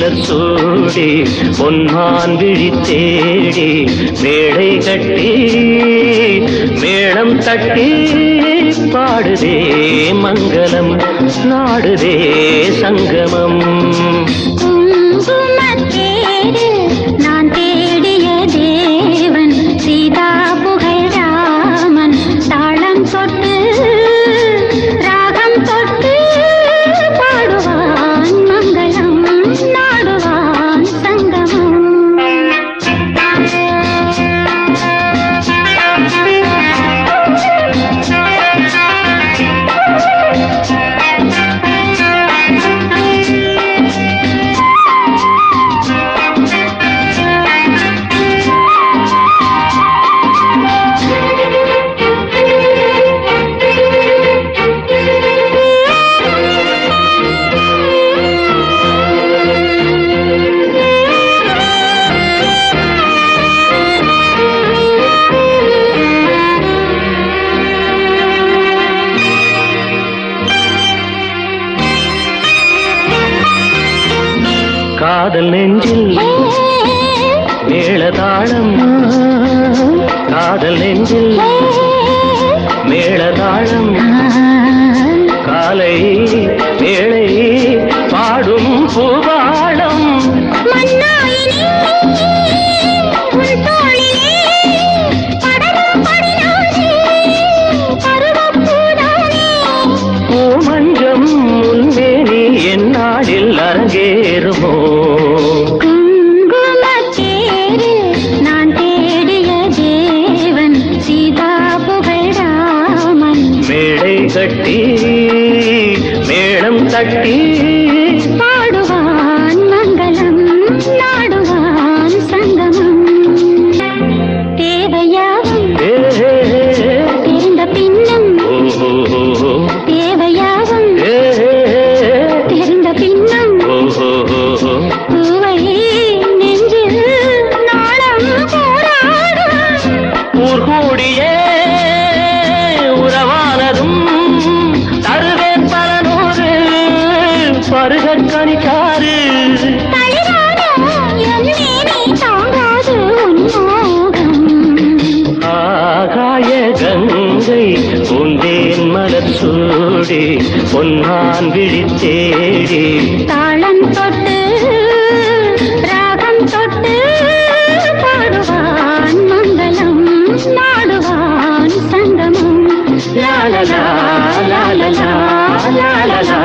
மலர் சூடி பொன்மான் விழி தேடி மேடை கட்டி மேளம் தட்டி பாடுதே மங்களம் நாடுதே சங்கமம். நான் தேடிய தேவன் சீதா புகழ் ராமன் தாளம் தொட்டு ராகம் தொட்டு பாடுவான் மங்களம் நாடுவான் சங்கமம். காதல் நெஞ்சில் மேளதாளம் காதல் நெஞ்சில் மேளதாளம் காலை வேளை பாடும் பூவாளம். பூமஞ்சம் முன்னேனி என்னாடில் அரங்கேறுமோ நான் தேடிய தேவன் சீதா புகழ் ராமன் மேடை கட்டி மேளம் தட்டி பாடுவான் மங்களம் நாடுவான் சங்கமம். தேவையாவும் தெரிந்த பின்னும் தேவையாவும் தெரிந்த பின்னும் பூவை நெஞ்சில் நாளம் போராடும். ஊர்கூடியே உறவானதும் தருவேன் பல நூறு பருகற்கணிக்காரு. ஆகாய கங்கை பூந்தேன் மலர் சூடி பொன்மான் விழி தேடி தாளம் தொட்டு ராகம் தொட்டு பாடுவான் மங்களம் நாடுவான் சங்கமம். லாலலா லாலலா லாலலா